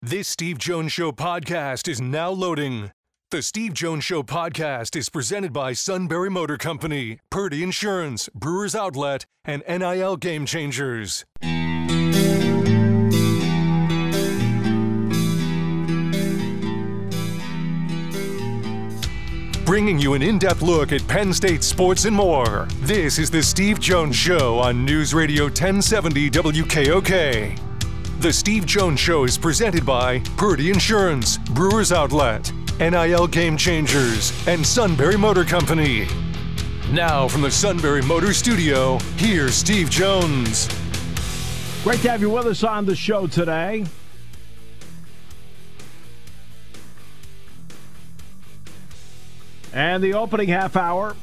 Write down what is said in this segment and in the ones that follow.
This Steve Jones Show podcast is now loading. The Steve Jones Show podcast is presented by Sunbury Motor Company, Purdy Insurance, Brewers Outlet, and NIL Game Changers. Bringing you an in-depth look at Penn State sports and more. This is the Steve Jones Show on News Radio 1070 WKOK. The Steve Jones Show is presented by Purdy Insurance, Brewers Outlet, NIL Game Changers, and Sunbury Motor Company. Now from the Sunbury Motor Studio, here's Steve Jones. Great to have you with us on the show today. And the opening half hour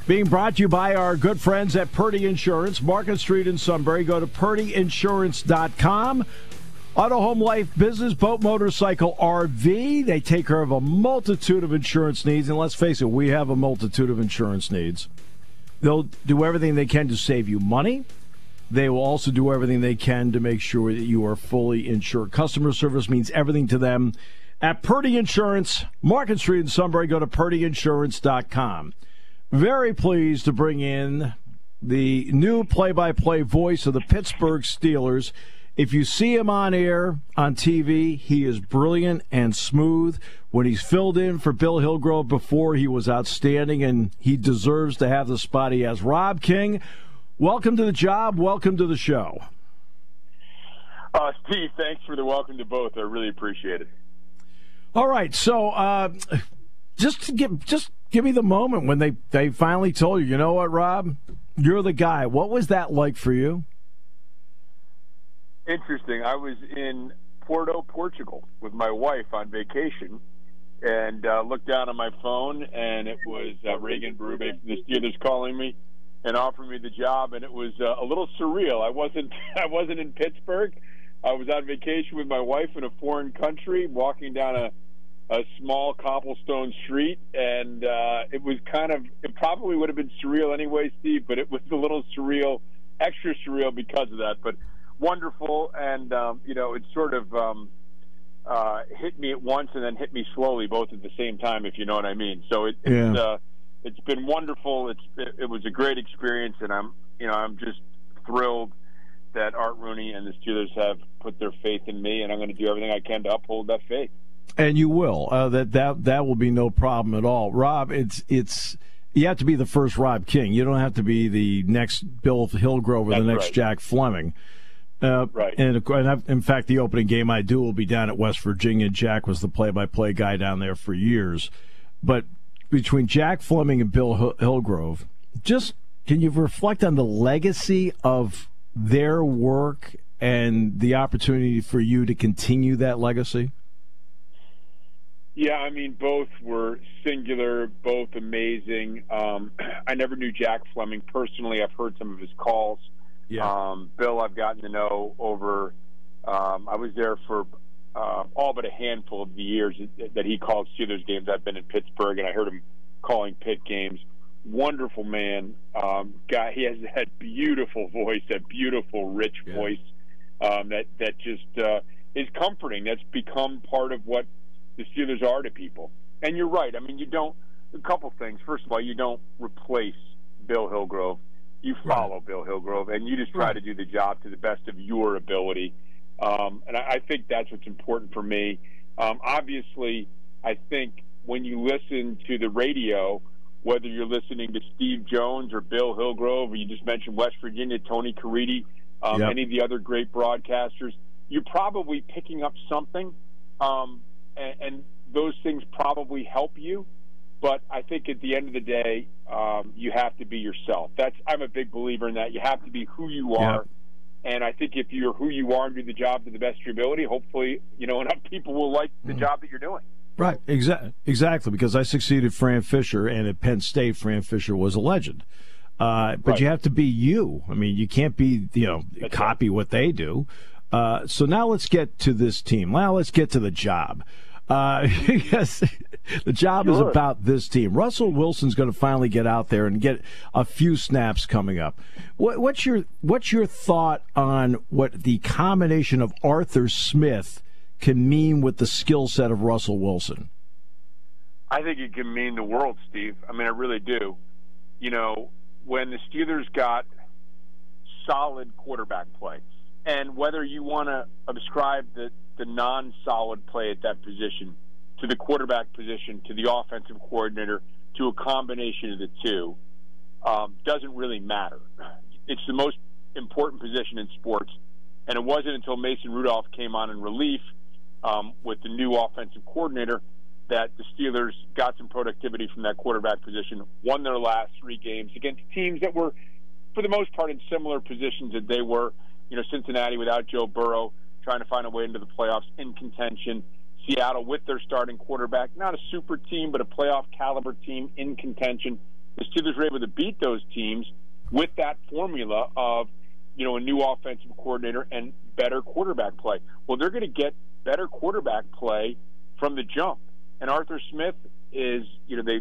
being brought to you by our good friends at Purdy Insurance, Market Street in Sunbury. Go to purdyinsurance.com. Auto, home, life, business, boat, motorcycle, RV. They take care of a multitude of insurance needs. And let's face it, we have a multitude of insurance needs. They'll do everything they can to save you money. They will also do everything they can to make sure that you are fully insured. Customer service means everything to them. At Purdy Insurance, Market Street in Sunbury, go to purdyinsurance.com. Very pleased to bring in the new play-by-play voice of the Pittsburgh Steelers. If you see him on air, on TV, he is brilliant and smooth. When he's filled in for Bill Hillgrove before, he was outstanding, and he deserves to have the spot he has. Rob King, welcome to the job. Welcome to the show. Steve, thanks for the welcome to both. I really appreciate it. All right, so just give me the moment when they finally told you, you know what, Rob, you're the guy. What was that like for you? Interesting. I was in Porto, Portugal with my wife on vacation and looked down on my phone, and it was Reagan Berube from the Steelers calling me and offering me the job, and it was a little surreal. I wasn't in Pittsburgh. I was on vacation with my wife in a foreign country, walking down a small cobblestone street, and it probably would have been surreal anyway, Steve, but it was a little surreal, extra surreal because of that. But wonderful, and it sort of hit me at once and then hit me slowly, both at the same time, if you know what I mean. So it's been wonderful. It was a great experience, and I'm just thrilled that Art Rooney and the Steelers have put their faith in me, and I'm going to do everything I can to uphold that faith. And you will. That will be no problem at all. Rob, it's you have to be the first Rob King. You don't have to be the next Bill Hillgrove or the next right. Jack Fleming. Right. And in fact, the opening game I do will be down at West Virginia. Jack was the play-by-play guy down there for years. But between Jack Fleming and Bill Hillgrove, just can you reflect on the legacy of their work and the opportunity for you to continue that legacy? Yeah, I mean, both were singular, both amazing. I never knew Jack Fleming personally. I've heard some of his calls. Yeah. Bill, I've gotten to know over. I was there for all but a handful of the years that he called Steelers games. I've been in Pittsburgh, and I heard him calling Pitt games. Wonderful man. Guy. He has that beautiful voice, that beautiful, rich voice that just is comforting. That's become part of what the Steelers are to people. And you're right. I mean, a couple things. First of all, you don't replace Bill Hillgrove. You follow Bill Hillgrove, and you just try to do the job to the best of your ability. And I think that's what's important for me. Obviously, I think when you listen to the radio, whether you're listening to Steve Jones or Bill Hillgrove, or you just mentioned West Virginia, Tony Caridi, any of the other great broadcasters, you're probably picking up something, and those things probably help you. But I think at the end of the day, you have to be yourself. I'm a big believer in that. You have to be who you are. And I think if you're who you are and do the job to the best of your ability, hopefully, enough people will like the job that you're doing. Right, exactly, because I succeeded Fran Fisher, and at Penn State, Fran Fisher was a legend. But you have to be you. I mean, you can't be, copy what they do. So now let's get to this team. Now let's get to the job. Yes, The job is about this team. Russell Wilson's going to finally get out there and get a few snaps coming up. What's your thought on what the combination of Arthur Smith can mean with the skill set of Russell Wilson? I think it can mean the world, Steve. I mean, I really do. You know, when the Steelers got solid quarterback play, and whether you want to ascribe the non-solid play at that position to the quarterback position, to the offensive coordinator, to a combination of the two, doesn't really matter. It's the most important position in sports, and it wasn't until Mason Rudolph came on in relief with the new offensive coordinator that the Steelers got some productivity from that quarterback position, won their last 3 games against teams that were, for the most part, in similar positions that they were. You know, Cincinnati without Joe Burrow, trying to find a way into the playoffs, in contention. Seattle with their starting quarterback, not a super team, but a playoff caliber team in contention. The Steelers were able to beat those teams with that formula of, you know, a new offensive coordinator and better quarterback play. Well, they're going to get better quarterback play from the jump. And Arthur Smith is, you know,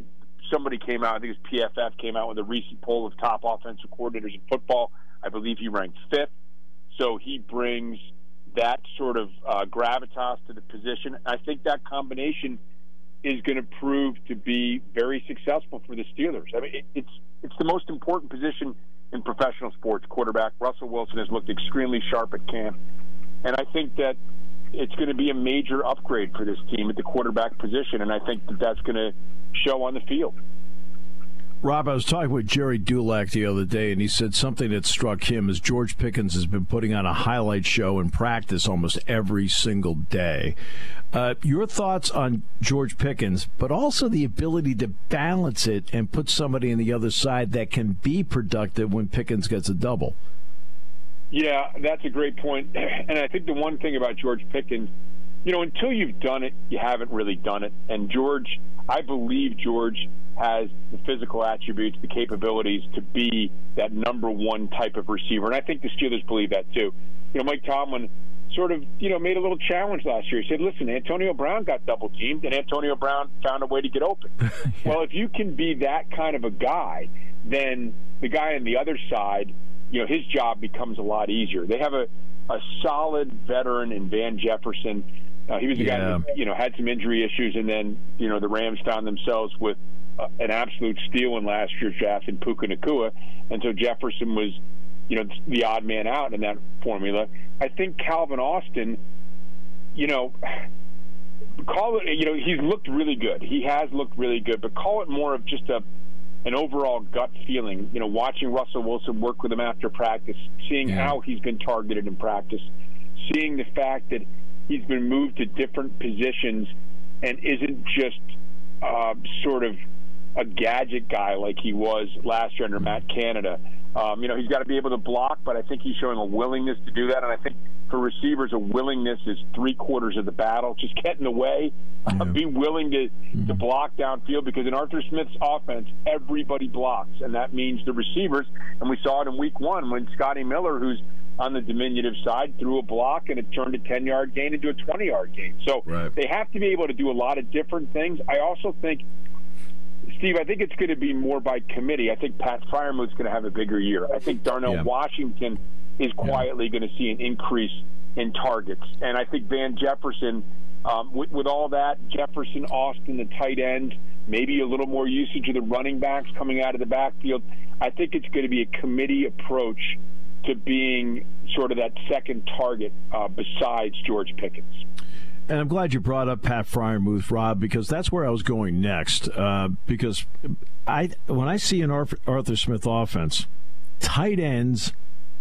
somebody came out, I think it was PFF, came out with a recent poll of top offensive coordinators in football. I believe he ranked 5th. So he brings that sort of gravitas to the position. I think that combination is going to prove to be very successful for the Steelers. I mean, it's the most important position in professional sports, quarterback. Russell Wilson has looked extremely sharp at camp, and I think that it's going to be a major upgrade for this team at the quarterback position, and I think that that's going to show on the field. Rob, I was talking with Jerry Dulac the other day, and he said something that struck him is George Pickens has been putting on a highlight show in practice almost every single day. Your thoughts on George Pickens, but also the ability to balance it and put somebody on the other side that can be productive when Pickens gets a double. Yeah, that's a great point. And I think the one thing about George Pickens, you know, until you've done it, you haven't really done it. And George, I believe George has the physical attributes, the capabilities to be that number one type of receiver. And I think the Steelers believe that too. You know, Mike Tomlin sort of, you know, made a little challenge last year. He said, listen, Antonio Brown got double teamed and Antonio Brown found a way to get open. Yeah. Well, if you can be that kind of a guy, then the guy on the other side, you know, his job becomes a lot easier. They have a solid veteran in Van Jefferson. He was the guy that, you know, had some injury issues, and then, you know, the Rams found themselves with an absolute steal in last year's draft in Puka Nacua, and so Jefferson was, you know, the odd man out in that formula. I think Calvin Austin, you know, call it, you know, he's looked really good. He has looked really good, but call it more of just an overall gut feeling, you know, watching Russell Wilson work with him after practice, seeing how he's been targeted in practice, seeing the fact that he's been moved to different positions and isn't just sort of a gadget guy like he was last year under Matt Canada. You know, he's got to be able to block, but I think he's showing a willingness to do that. And I think for receivers, a willingness is 3/4 of the battle. Just get in the way, be willing to block downfield, because in Arthur Smith's offense, everybody blocks, and that means the receivers. And we saw it in week 1 when Scotty Miller, who's on the diminutive side, threw a block, and it turned a 10-yard gain into a 20-yard gain. So they have to be able to do a lot of different things. I also think, Steve, I think it's going to be more by committee. I think Pat Freiermuth's going to have a bigger year. I think Darnell Washington is quietly going to see an increase in targets. And I think Van Jefferson, with all that, Jefferson, Austin, the tight end, maybe a little more usage of the running backs coming out of the backfield, I think it's going to be a committee approach to being sort of that second target besides George Pickens. And I'm glad you brought up Pat Freiermuth, Rob, because that's where I was going next. Because when I see an Arthur Smith offense, tight ends,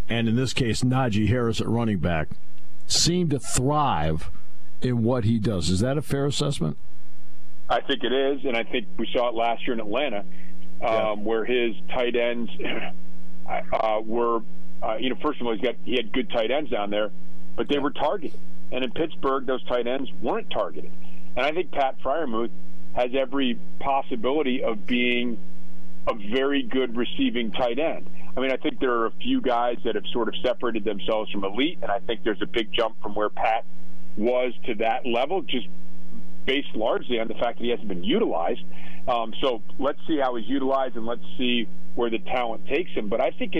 and in this case Najee Harris at running back, seem to thrive in what he does. Is that a fair assessment? I think it is, and I think we saw it last year in Atlanta, where his tight ends were, you know, first of all, he had good tight ends down there, but they were targeted. And in Pittsburgh, those tight ends weren't targeted. And I think Pat Freiermuth has every possibility of being a very good receiving tight end. I mean, I think there are a few guys that have sort of separated themselves from elite, and I think there's a big jump from where Pat was to that level, just based largely on the fact that he hasn't been utilized. So let's see how he's utilized, and let's see where the talent takes him. But I think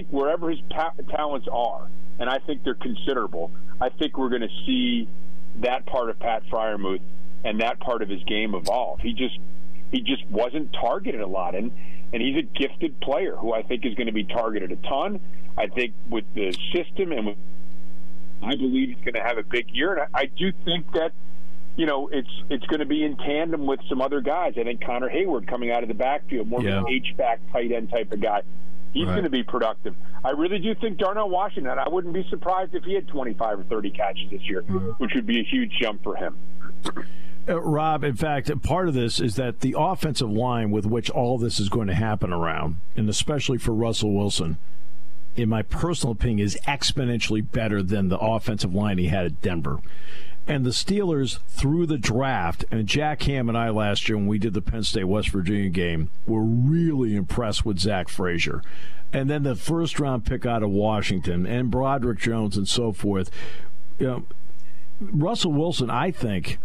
wherever his talents are, and I think they're considerable, I think we're going to see that part of Pat Freiermuth and that part of his game evolve. He just wasn't targeted a lot, and he's a gifted player who I think is going to be targeted a ton. I think with the system, and I believe he's going to have a big year. And I do think that, you know, it's going to be in tandem with some other guys. I think Connor Hayward coming out of the backfield, more of an H-back tight end type of guy. He's going to be productive. I really do think Darnell Washington, I wouldn't be surprised if he had 25 or 30 catches this year, which would be a huge jump for him. Rob, in fact, part of this is that the offensive line with which all this is going to happen around, and especially for Russell Wilson, in my personal opinion, is exponentially better than the offensive line he had at Denver. And the Steelers, through the draft, and Jack Ham and I last year when we did the Penn State-West Virginia game, were really impressed with Zach Frazier. And then the first-round pick out of Washington and Broderick Jones and so forth. You know, Russell Wilson, I think,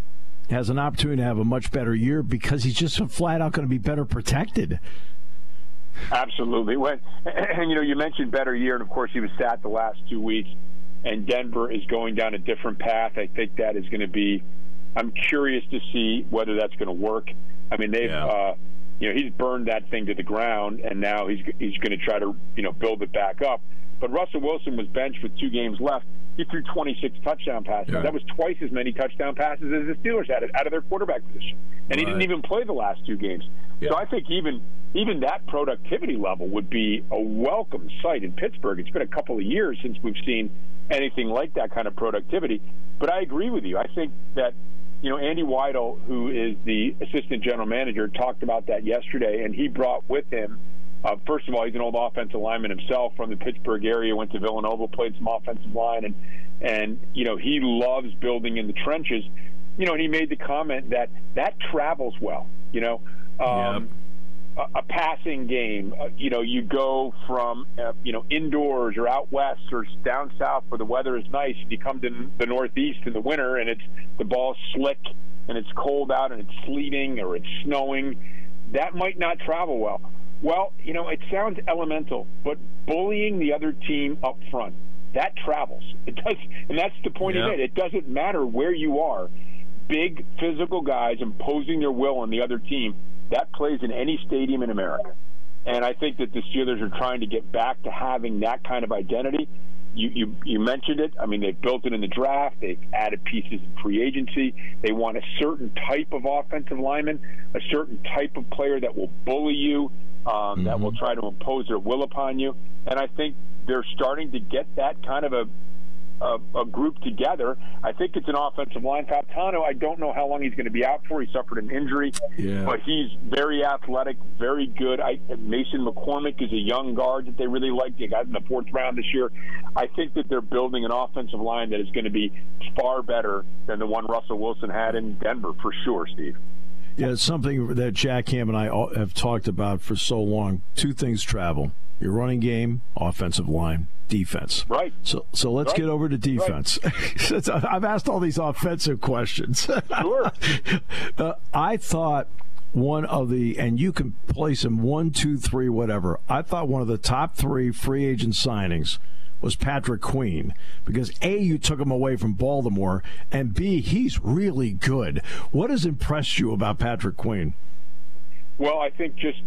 has an opportunity to have a much better year because he's just flat-out going to be better protected. Absolutely. And, you know, you mentioned better year, and, of course, he was sat the last 2 weeks. And Denver is going down a different path. I think that is going to be – I'm curious to see whether that's going to work. I mean, they've you know, he's burned that thing to the ground, and now he's going to try to, you know, build it back up. But Russell Wilson was benched with 2 games left. He threw 26 touchdown passes. Yeah. That was twice as many touchdown passes as the Steelers had out of their quarterback position. And he didn't even play the last 2 games. Yeah. So I think even that productivity level would be a welcome sight in Pittsburgh. It's been a couple of years since we've seen anything like that kind of productivity. But I agree with you. I think that, you know, Andy Weidel, who is the assistant general manager, talked about that yesterday, and he brought with him, first of all, he's an old offensive lineman himself from the Pittsburgh area, went to Villanova, played some offensive line, and you know, he loves building in the trenches. You know, and he made the comment that travels well, you know. A passing game, you know, you go from, you know, indoors or out west or down south where the weather is nice, and you come to the Northeast in the winter and the ball's slick and it's cold out and it's sleeting or it's snowing. That might not travel well. Well, you know, it sounds elemental, but bullying the other team up front, that travels. It does, and that's the point of it. It doesn't matter where you are. Big physical guys imposing their will on the other team, that plays in any stadium in America. And I think that the Steelers are trying to get back to having that kind of identity. You mentioned it. I mean, they've built it in the draft. They've added pieces in free agency. They want a certain type of offensive lineman, a certain type of player that will bully you, that will try to impose their will upon you. And I think they're starting to get that kind of a group together. I think it's an offensive line. Fautano, I don't know how long he's going to be out for. He suffered an injury, but he's very athletic, very good. Mason McCormick is a young guard that they really like. They got in the 4th round this year. I think that they're building an offensive line that is going to be far better than the one Russell Wilson had in Denver, for sure, Steve. Yeah, it's something that Jack Ham and I have talked about for so long. 2 things travel: your running game, offensive line, defense. Right. So let's get over to defense. Right. I've asked all these offensive questions. Sure. I thought one of the, and you can place them 1, 2, 3, whatever. I thought one of the top 3 free agent signings was Patrick Queen, because A, you took him away from Baltimore, and B, he's really good. What has impressed you about Patrick Queen? Well, I think just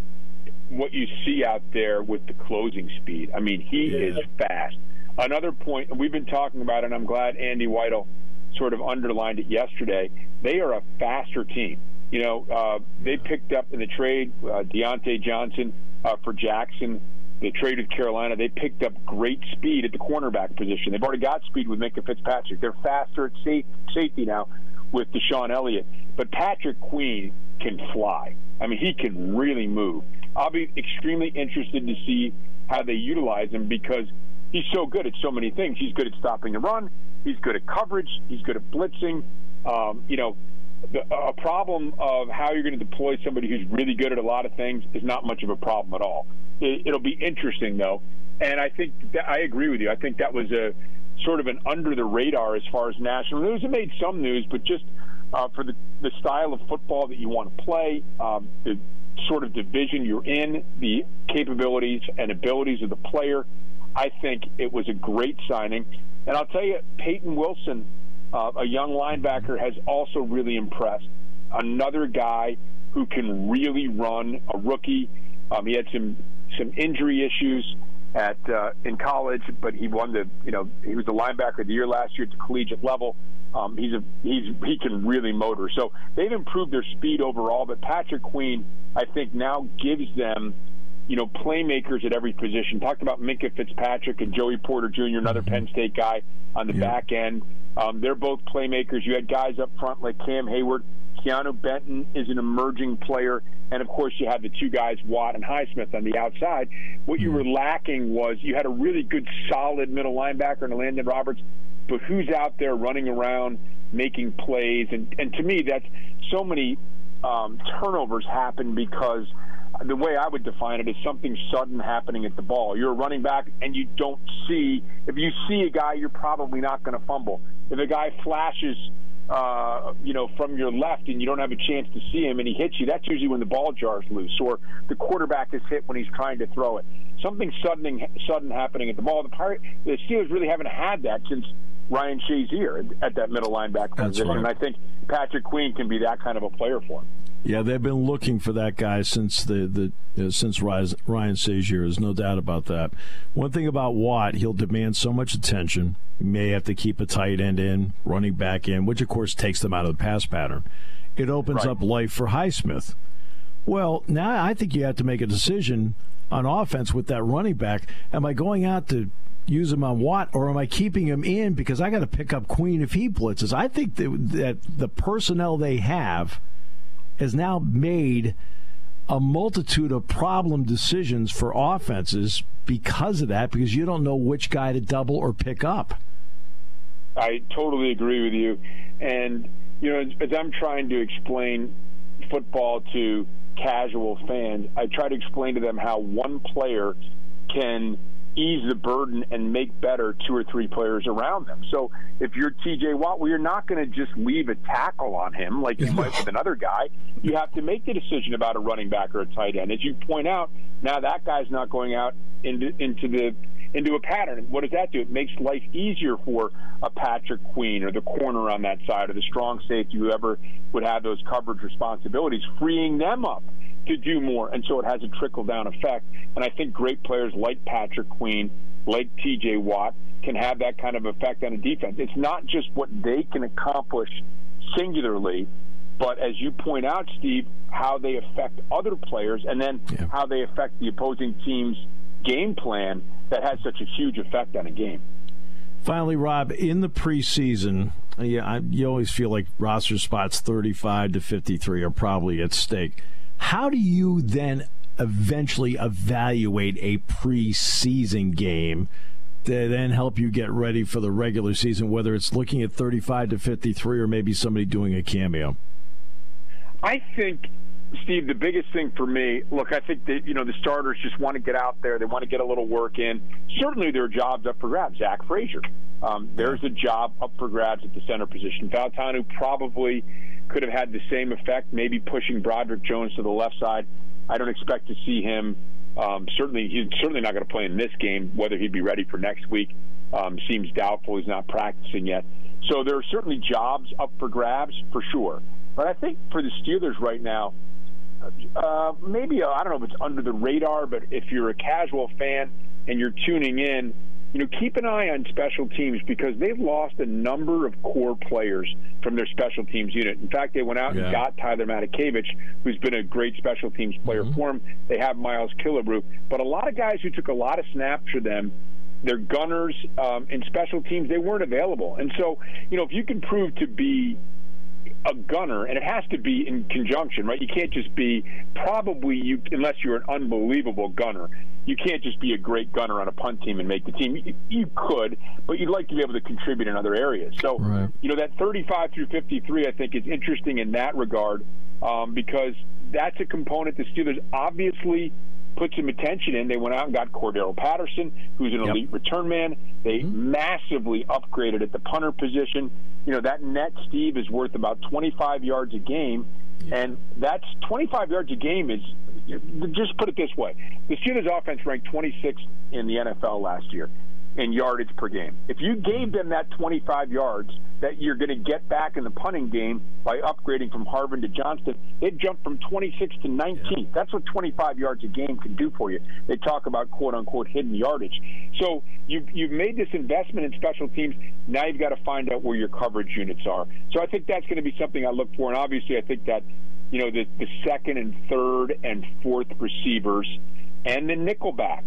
what you see out there with the closing speed. I mean, he is fast. Another point, and we've been talking about it, and I'm glad Andy Weidel sort of underlined it yesterday, they are a faster team. You know, they picked up in the trade Deontay Johnson for Jackson. The trade with Carolina, they picked up great speed at the cornerback position. They've already got speed with Minkah Fitzpatrick. They're faster at safety now with Deshaun Elliott. But Patrick Queen can fly. I mean, he can really move. I'll be extremely interested to see how they utilize him, because he's so good at so many things. He's good at stopping the run. He's good at coverage. He's good at blitzing. You know, a problem of how you're going to deploy somebody who's really good at a lot of things is not much of a problem at all. It'll be interesting, though. And I think I agree with you. I think that was a sort of an under the radar as far as national news. It made some news, but just for the style of football that you want to play, the sort of division you're in, the capabilities and abilities of the player. I think it was a great signing. And I'll tell you, Peyton Wilson, a young linebacker, has also really impressed. Another guy who can really run, a rookie. He had some injury issues in college, but he won he was the linebacker of the year last year at the collegiate level. He can really motor. So they've improved their speed overall, but Patrick Queen, I think, now gives them, playmakers at every position. Talked about Minkah Fitzpatrick and Joey Porter Jr., another Penn State guy on the back end. They're both playmakers. You had guys up front like Cam Hayward. Keanu Benton is an emerging player. And, of course, you had the two guys, Watt and Highsmith, on the outside. What you were lacking was you had a really good, solid middle linebacker in Landon Roberts, but who's out there running around making plays? And to me, that's so many turnovers happen because the way I would define it is something sudden happening at the ball. You're a running back, and you don't see – if you see a guy, you're probably not going to fumble. If a guy flashes – from your left and you don't have a chance to see him and he hits you, that's usually when the ball jars loose or the quarterback is hit when he's trying to throw it. Something sudden happening at the ball. The Steelers really haven't had that since Ryan Shazier at that middle linebacker position. Right. And I think Patrick Queen can be that kind of a player for him. Yeah, they've been looking for that guy since since Ryan Shazier. There's no doubt about that. One thing about Watt, he'll demand so much attention. He may have to keep a tight end in, running back in, which of course takes them out of the pass pattern. It opens up life for Highsmith. Well, now I think you have to make a decision on offense with that running back. Am I going out to use him on Watt, or am I keeping him in because I got to pick up Queen if he blitzes? I think that the personnel they have has now made a multitude of problem decisions for offenses because of that, because you don't know which guy to double or pick up. I totally agree with you. And, as I'm trying to explain football to casual fans, I try to explain to them how one player can ease the burden and make better two or three players around them. So if you're T.J. Watt, well, you're not going to just leave a tackle on him like you might with another guy. You have to make the decision about a running back or a tight end. As you point out, now that guy's not going out into a pattern. What does that do? It makes life easier for a Patrick Queen or the corner on that side or the strong safety, whoever would have those coverage responsibilities, freeing them up to do more. And so it has a trickle-down effect. And I think great players like Patrick Queen, like T.J. Watt, can have that kind of effect on a defense. It's not just what they can accomplish singularly, but as you point out, Steve, how they affect other players and then how they affect the opposing team's game plan that has such a huge effect on a game. Finally, Rob, in the preseason, you always feel like roster spots 35 to 53 are probably at stake. How do you then eventually evaluate a preseason game to then help you get ready for the regular season, whether it's looking at 35 to 53 or maybe somebody doing a cameo? I think, Steve, the biggest thing for me, look, I think that, the starters just want to get out there. They want to get a little work in. Certainly there are jobs up for grabs. Zach Frazier. There's a job up for grabs at the center position. Valtanu probably could have had the same effect, maybe pushing Broderick Jones to the left side. I don't expect to see him. He's certainly not going to play in this game. Whether he'd be ready for next week seems doubtful. He's not practicing yet. So there are certainly jobs up for grabs for sure. But I think for the Steelers right now, maybe, I don't know if it's under the radar, but if you're a casual fan and you're tuning in, keep an eye on special teams because they've lost a number of core players from their special teams unit. In fact, they went out and got Tyler Matakevich, who's been a great special teams player for them. They have Miles Killebrew. But a lot of guys who took a lot of snaps for them, their gunners in special teams, they weren't available. And so, if you can prove to be a gunner, and it has to be in conjunction, right? You can't just be unless you're an unbelievable gunner. You can't just be a great gunner on a punt team and make the team. You could, but you'd like to be able to contribute in other areas. So, that 35 through 53, I think, is interesting in that regard because that's a component the Steelers obviously put some attention in. They went out and got Cordero Patterson, who's an elite return man. They massively upgraded at the punter position. You know, that net, Steve, is worth about 25 yards a game, and that's 25 yards a game is, just put it this way, the Steelers offense ranked 26th in the NFL last year in yardage per game. If you gave them that 25 yards that you're going to get back in the punting game by upgrading from Harvin to Johnston, they'd jump from 26th to 19th. That's what 25 yards a game can do for you. They talk about quote-unquote hidden yardage. So you've made this investment in special teams. Now you've got to find out where your coverage units are. So I think that's going to be something I look for. And obviously I think that, you know, the second and third and fourth receivers and the nickelback.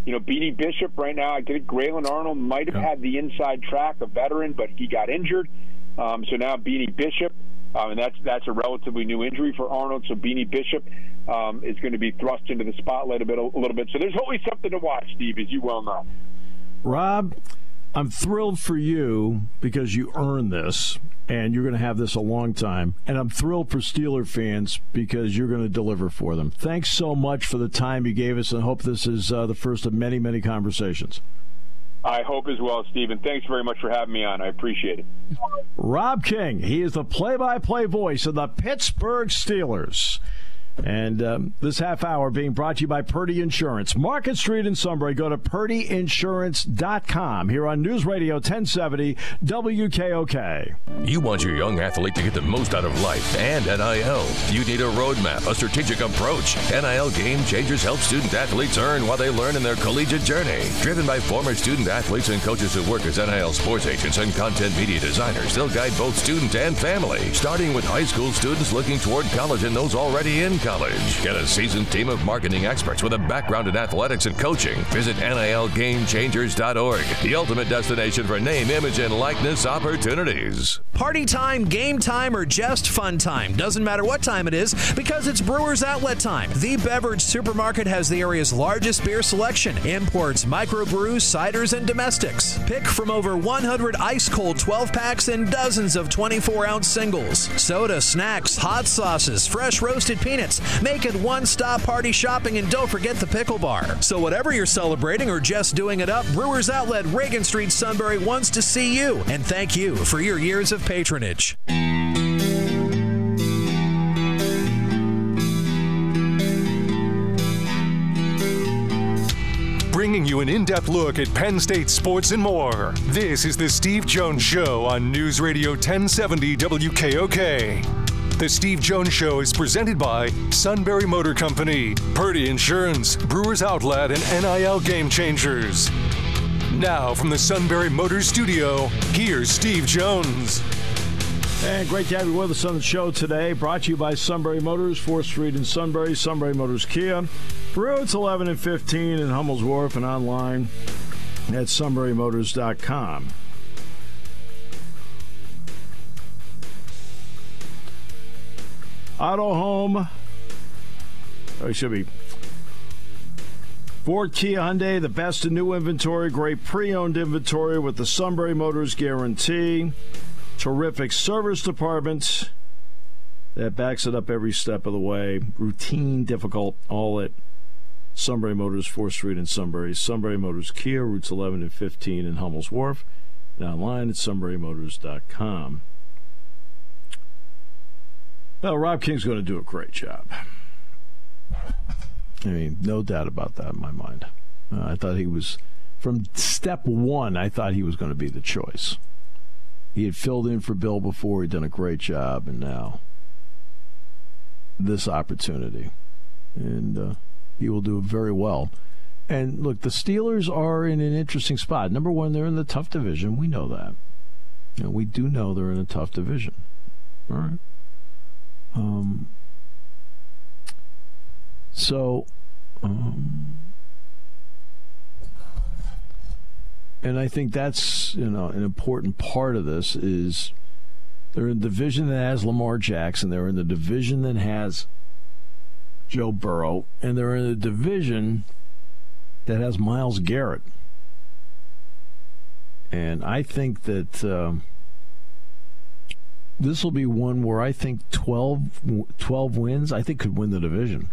You know, Beanie Bishop right now, I think Graylin Arnold might have had the inside track, a veteran, but he got injured. So now Beanie Bishop, and that's a relatively new injury for Arnold. So Beanie Bishop is going to be thrust into the spotlight a little bit. So there's always something to watch, Steve, as you well know. Rob, I'm thrilled for you because you earned this, and you're going to have this a long time. And I'm thrilled for Steeler fans because you're going to deliver for them. Thanks so much for the time you gave us, and hope this is the first of many, many conversations. I hope as well, Stephen. Thanks very much for having me on. I appreciate it. Rob King, he is the play-by-play voice of the Pittsburgh Steelers. And this half hour being brought to you by Purdy Insurance. Market Street in Sunbury. Go to purdyinsurance.com here on News Radio 1070 WKOK. You want your young athlete to get the most out of life and NIL. You need a roadmap, a strategic approach. NIL Game Changers help student athletes earn while they learn in their collegiate journey. Driven by former student athletes and coaches who work as NIL sports agents and content media designers, they'll guide both student and family, starting with high school students looking toward college and those already in college. Get a seasoned team of marketing experts with a background in athletics and coaching. Visit NILGameChangers.org, the ultimate destination for name, image, and likeness opportunities. Party time, game time, or just fun time. Doesn't matter what time it is because it's Brewers Outlet time. The Beverage Supermarket has the area's largest beer selection. Imports, microbrews, ciders, and domestics. Pick from over 100 ice-cold 12-packs and dozens of 24-ounce singles. Soda, snacks, hot sauces, fresh roasted peanuts. Make it one-stop party shopping, and don't forget the pickle bar. So whatever you're celebrating or just doing it up, Brewers Outlet, Reagan Street, Sunbury wants to see you. And thank you for your years of patronage. Bringing you an in-depth look at Penn State sports and more. This is the Steve Jones Show on News Radio 1070 WKOK. The Steve Jones Show is presented by Sunbury Motor Company, Purdy Insurance, Brewers Outlet, and NIL Game Changers. Now from the Sunbury Motors Studio, here's Steve Jones. And great to have you with us on the show today. Brought to you by Sunbury Motors, 4th Street in Sunbury, Sunbury Motors Kia, routes 11 and 15 in Hummel's Wharf, and online at sunburymotors.com. Auto Home, it should be Ford, Kia, Hyundai, the best in new inventory, great pre-owned inventory with the Sunbury Motors guarantee. Terrific service department that backs it up every step of the way. Routine, difficult, all at Sunbury Motors, 4th Street in Sunbury. Sunbury Motors Kia, routes 11 and 15 in Hummel's Wharf, and online at sunburymotors.com. Well, Rob King's going to do a great job. I mean, no doubt about that in my mind. I thought he was, from step one, I thought he was going to be the choice. He had filled in for Bill before. He'd done a great job, and now this opportunity. And he will do it very well. And, look, the Steelers are in an interesting spot. Number one, they're in the tough division. We know that. You know, we do know they're in a tough division. All right? And I think that's, an important part of this is they're in the division that has Lamar Jackson. They're in the division that has Joe Burrow. And they're in a division that has Myles Garrett. And I think that this will be one where I think 12 wins, I think could win the division.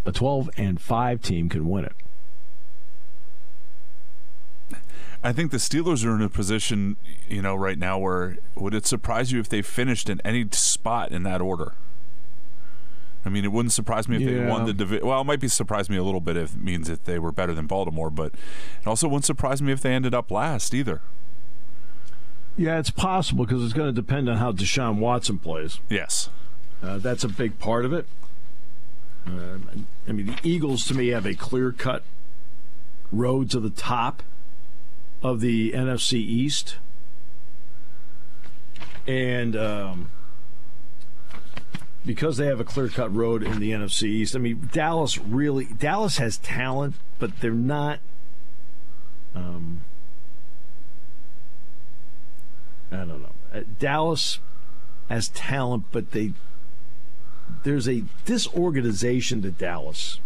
a 12-5 team can win it. I think the Steelers are in a position, right now where would it surprise you if they finished in any spot in that order? I mean, it wouldn't surprise me if they won the division. Well, it might surprise me a little bit if it means that they were better than Baltimore, but it also wouldn't surprise me if they ended up last either. Yeah, it's possible because it's going to depend on how Deshaun Watson plays. Yes. That's a big part of it. The Eagles, to me, have a clear-cut road to the top of the NFC East. And because they have a clear-cut road in the NFC East, Dallas has talent, but they're not I don't know. Dallas has talent, but there's a disorganization to Dallas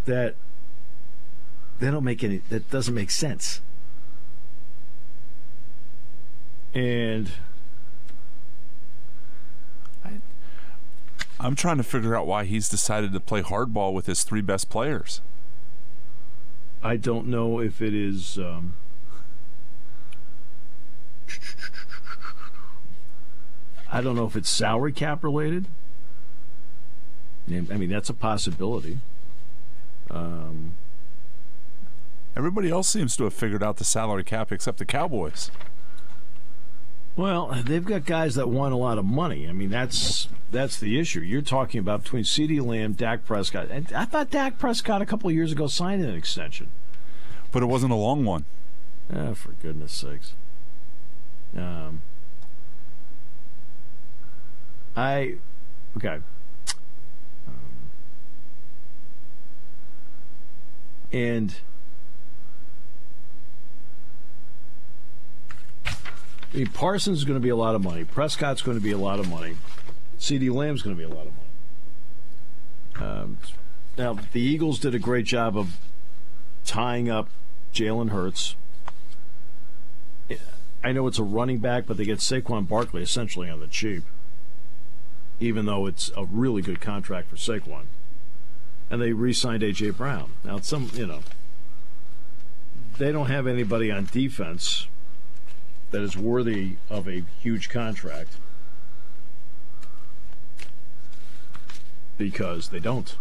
that that doesn't make sense. And I'm trying to figure out why he's decided to play hardball with his three best players. I don't know if it is I don't know if it's salary cap related. That's a possibility. Everybody else seems to have figured out the salary cap except the Cowboys. Well, they've got guys that want a lot of money. That's the issue. You're talking about between CeeDee Lamb, Dak Prescott. And I thought Dak Prescott a couple of years ago signed an extension. But it wasn't a long one. For goodness sakes. Okay. And Parsons is going to be a lot of money. Prescott's going to be a lot of money. CeeDee Lamb's going to be a lot of money. Now, the Eagles did a great job of tying up Jalen Hurts. I know it's a running back, but they get Saquon Barkley essentially on the cheap, even though it's a really good contract for Saquon. And they re-signed A.J. Brown. Now, they don't have anybody on defense that is worthy of a huge contract because they don't.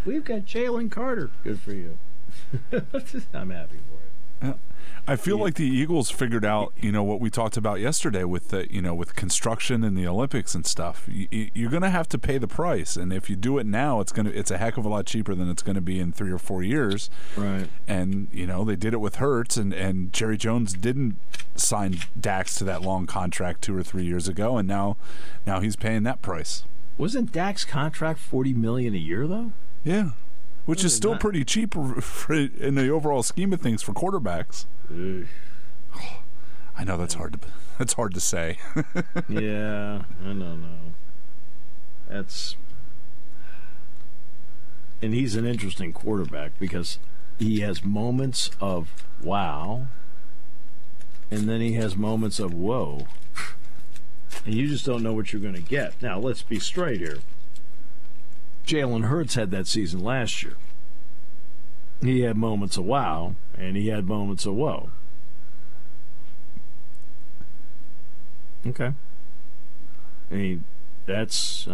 We've got Jalen Carter. Good for you. I'm happy for it. I feel like the Eagles figured out, what we talked about yesterday with the, with construction and the Olympics and stuff. You're going to have to pay the price, and if you do it now, it's a heck of a lot cheaper than it's going to be in 3 or 4 years. Right. And they did it with Hurts, and Jerry Jones didn't sign Dax to that long contract 2 or 3 years ago, and now he's paying that price. Wasn't Dak's contract $40 million a year though? Yeah. Which is still pretty cheap in the overall scheme of things for quarterbacks. I know that's hard to say. Yeah, I don't know. And he's an interesting quarterback because he has moments of wow, and then he has moments of whoa, and you just don't know what you're going to get. Now, let's be straight here. Jalen Hurts had that season last year. He had moments of wow, and he had moments of whoa. Okay. That's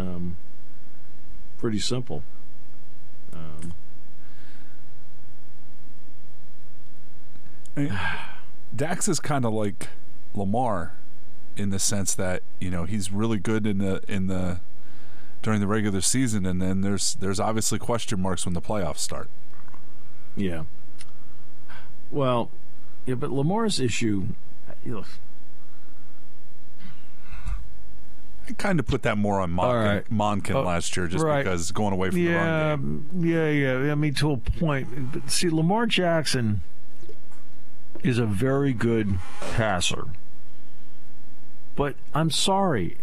pretty simple. Dax is kind of like Lamar in the sense that he's really good in the during the regular season, and then there's obviously question marks when the playoffs start. Yeah. Well, yeah, but Lamar's issue, I kind of put that more on Monken last year, just because going away from the run game. Yeah. To a point. But see, Lamar Jackson is a very good passer. But I'm sorry.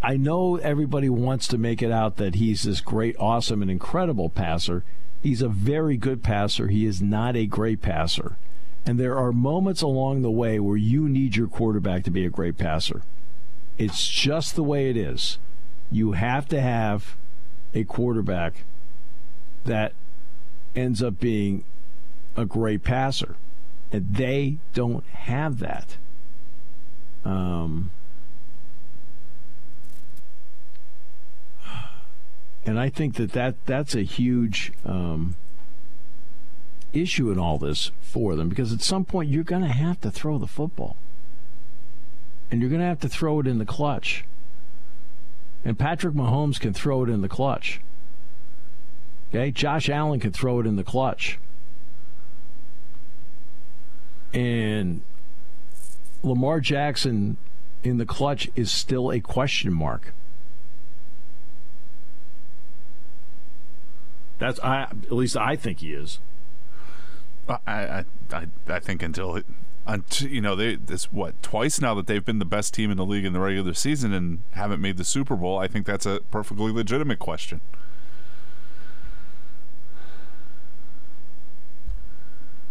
I know everybody wants to make it out that he's this great, awesome, and incredible passer. He's a very good passer. He is not a great passer. And there are moments along the way where you need your quarterback to be a great passer. It's just the way it is. You have to have a quarterback that ends up being a great passer. And they don't have that. And I think that's a huge issue in all this for them, because at some point you're going to have to throw the football. And you're going to have to throw it in the clutch. And Patrick Mahomes can throw it in the clutch. Okay? Josh Allen can throw it in the clutch. And Lamar Jackson in the clutch is still a question mark. At least I think he is. I think until twice now that they've been the best team in the league in the regular season and haven't made the Super Bowl. I think that's a perfectly legitimate question.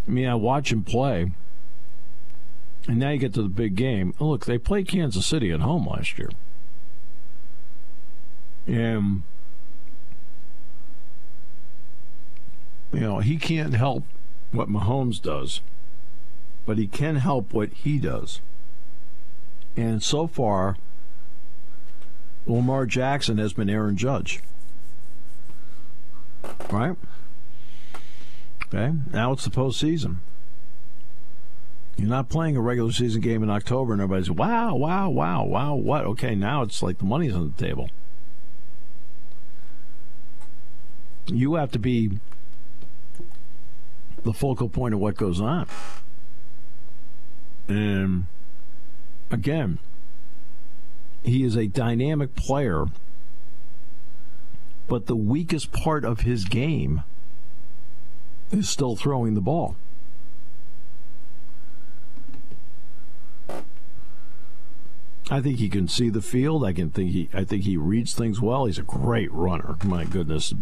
I mean, I watch him play, and now you get to the big game. Look, they played Kansas City at home last year. And, he can't help what Mahomes does, but he can help what he does. And so far, Lamar Jackson has been Aaron Judge. Right? Okay, now it's the postseason. You're not playing a regular season game in October and everybody's, wow, what? Okay, now it's like the money's on the table. You have to be the focal point of what goes on. And again, he is a dynamic player, but the weakest part of his game is still throwing the ball. I think he can see the field. I think he reads things well. He's a great runner. My goodness.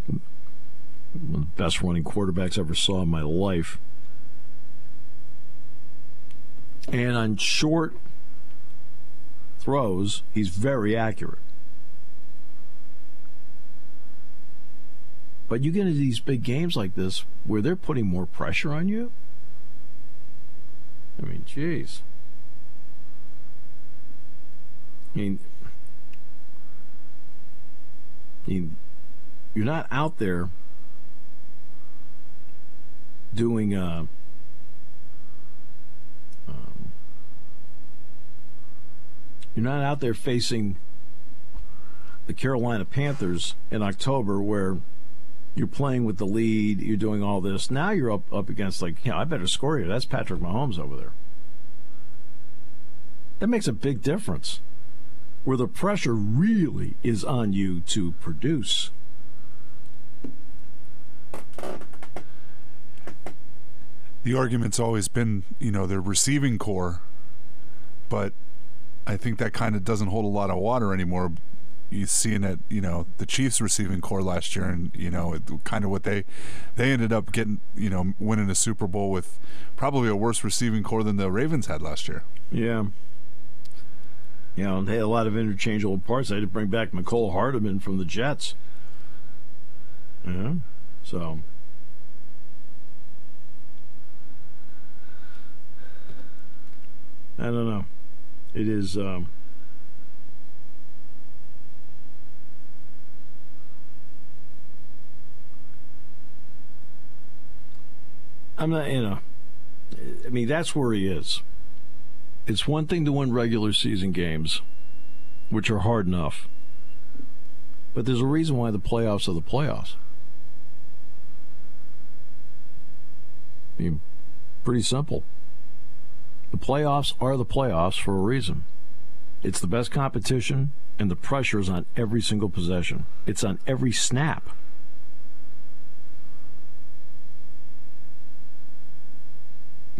One of the best running quarterbacks I ever saw in my life. And on short throws, he's very accurate. But you get into these big games like this where they're putting more pressure on you. I mean, geez. You're not out there doing you're not out there facing the Carolina Panthers in October where you're playing with the lead, you're doing all this. Now you're up against, I better score here. That's Patrick Mahomes over there. That makes a big difference. Where the pressure really is on you to produce. The argument's always been, their receiving core, but I think that kind of doesn't hold a lot of water anymore. You seeing it, the Chiefs' receiving core last year, and kind of what they ended up getting, winning a Super Bowl with probably a worse receiving core than the Ravens had last year. Yeah. They had a lot of interchangeable parts. They had to bring back McCole Hardman from the Jets. Yeah, so I don't know. It is. I'm not. I mean, that's where he is. It's one thing to win regular season games, which are hard enough. But there's a reason why the playoffs are the playoffs. I mean, pretty simple. The playoffs are the playoffs for a reason. It's the best competition, and the pressure is on every single possession. It's on every snap.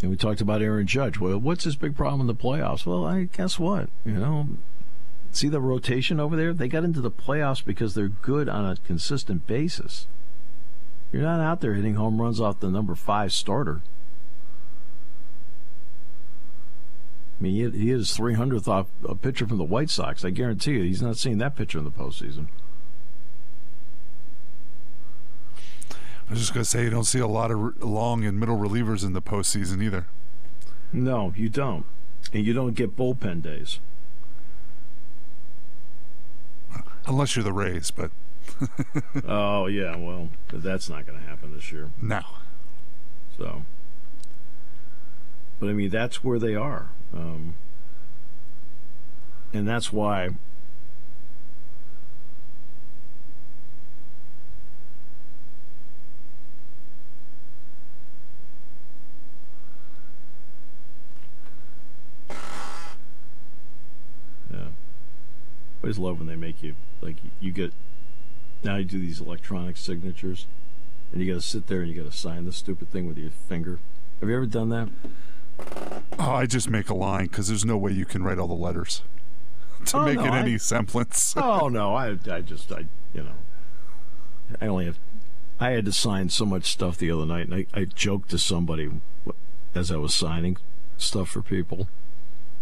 And we talked about Aaron Judge. Well, what's his big problem in the playoffs? Well, guess what? See the rotation over there? They got into the playoffs because they're good on a consistent basis. You're not out there hitting home runs off the number 5 starter. I mean, he hit his 300th off a pitcher from the White Sox. I guarantee you, he's not seeing that pitcher in the postseason. I was just going to say, you don't see a lot of long and middle relievers in the postseason either. No, you don't. And you don't get bullpen days. Unless you're the Rays, but... Oh, yeah, well, that's not going to happen this year. No. So... But, I mean, that's where they are. And that's why... I always love when they make you, like, you get, now you do these electronic signatures, and you got to sit there and you got to sign this stupid thing with your finger. Have you ever done that? Oh, I just make a line because there's no way you can write all the letters to make it any semblance. Oh, no, I had to sign so much stuff the other night, and I joked to somebody as I was signing stuff for people.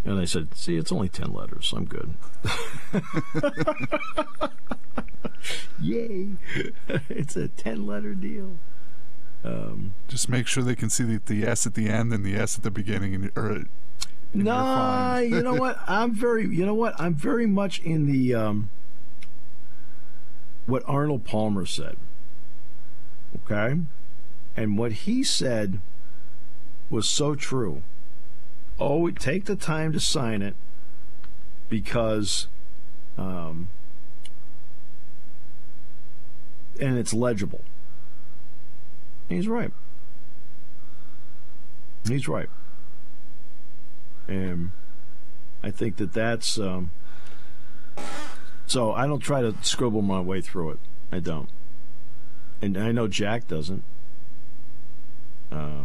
And I said, see, it's only 10 letters. I'm good. Yay. It's a 10-letter deal. Just make sure they can see the S at the end and the S at the beginning. Nah, you know what? I'm very much in the what Arnold Palmer said. Okay? And what he said was so true. Oh, take the time to sign it because, and it's legible. He's right. He's right. And I think that's, so I don't try to scribble my way through it. I don't. And I know Jack doesn't. I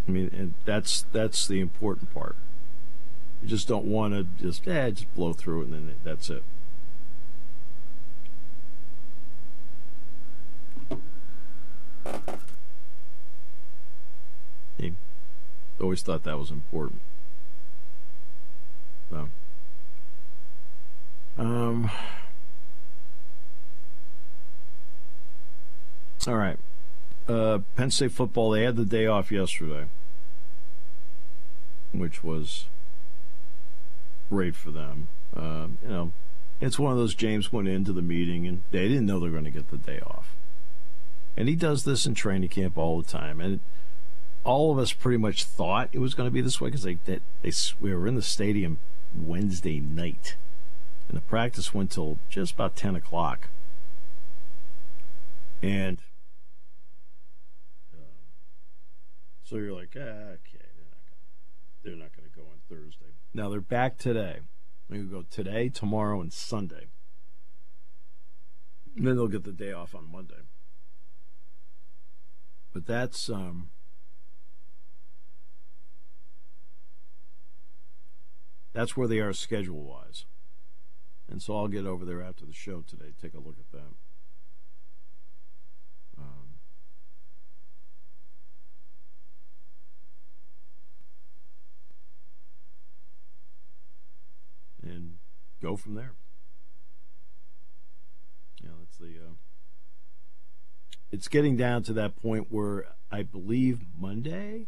mean, and that's the important part. You just don't want to just blow through it and then that's it. He always thought that was important. So, all right. Penn State football, they had the day off yesterday, which was great for them. It's one of those, James went into the meeting and they didn't know they were going to get the day off. And he does this in training camp all the time. And all of us pretty much thought it was going to be this way because we were in the stadium Wednesday night. And the practice went till just about 10 o'clock. And so you're like, okay, they're not going to go on Thursday. Now they're back today. They're going to go today, tomorrow, and Sunday. And then they'll get the day off on Monday. But that's where they are schedule-wise. And so I'll get over there after the show today, take a look at that. And go from there. That's the. It's getting down to that point where I believe Monday.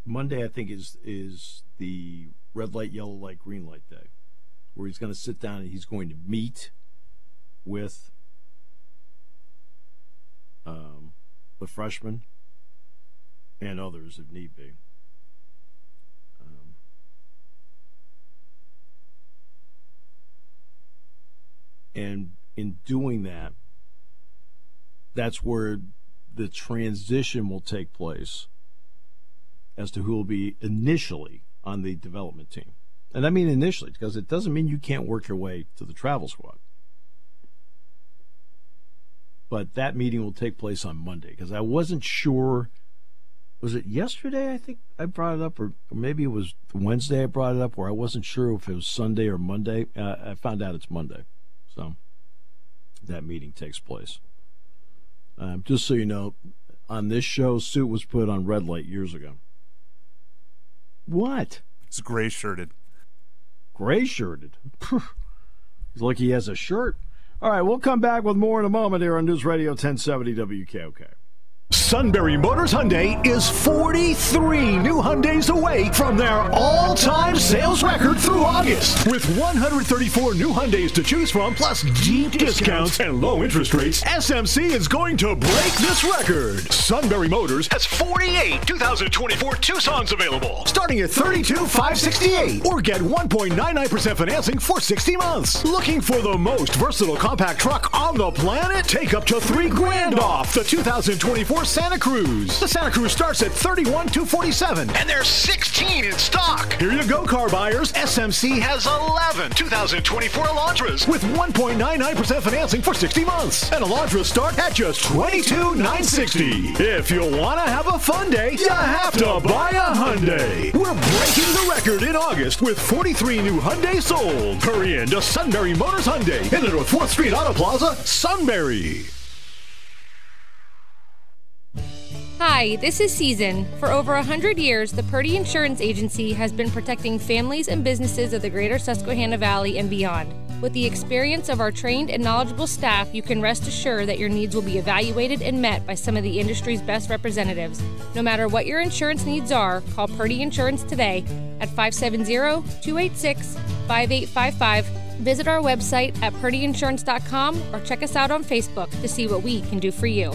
Monday, I think, is the red light, yellow light, green light day, where he's going to sit down and he's going to meet with the freshmen and others if need be. And in doing that, that's where the transition will take place as to who will be initially on the development team. And I mean initially, because it doesn't mean you can't work your way to the travel squad. but that meeting will take place on Monday because I wasn't sure. Was it yesterday, I think I brought it up, or maybe it was Wednesday I brought it up, where I wasn't sure if it was Sunday or Monday. I found out it's Monday. So that meeting takes place. Just so you know, on this show, Suit was put on red light years ago. What? It's gray-shirted. Gray-shirted? He's like he has a shirt. All right, we'll come back with more in a moment here on News Radio 1070 WKOK. Sunbury Motors Hyundai is 43 new Hyundais away from their all-time sales record through August. With 134 new Hyundais to choose from, plus deep discounts and low interest rates, SMC is going to break this record. Sunbury Motors has 48 2024 Tucsons available, starting at $32,568, or get 1.99% financing for 60 months. Looking for the most versatile compact truck on the planet? Take up to $3,000 off the 2024 Santa Cruz. The Santa Cruz starts at $31,247, and there's 16 in stock. Here you go, car buyers. SMC has 11 2024 Elantras with 1.99% financing for 60 months. And Elantras start at just $22,960. If you want to have a fun day, you have to buy a Hyundai. We're breaking the record in August with 43 new Hyundai sold. Hurry in to Sunbury Motors Hyundai in the North 4th Street Auto Plaza, Sunbury. Hi, this is Season. For over 100 years, the Purdy Insurance Agency has been protecting families and businesses of the greater Susquehanna Valley and beyond. With the experience of our trained and knowledgeable staff, you can rest assured that your needs will be evaluated and met by some of the industry's best representatives. No matter what your insurance needs are, call Purdy Insurance today at 570-286-5855. Visit our website at purdyinsurance.com or check us out on Facebook to see what we can do for you.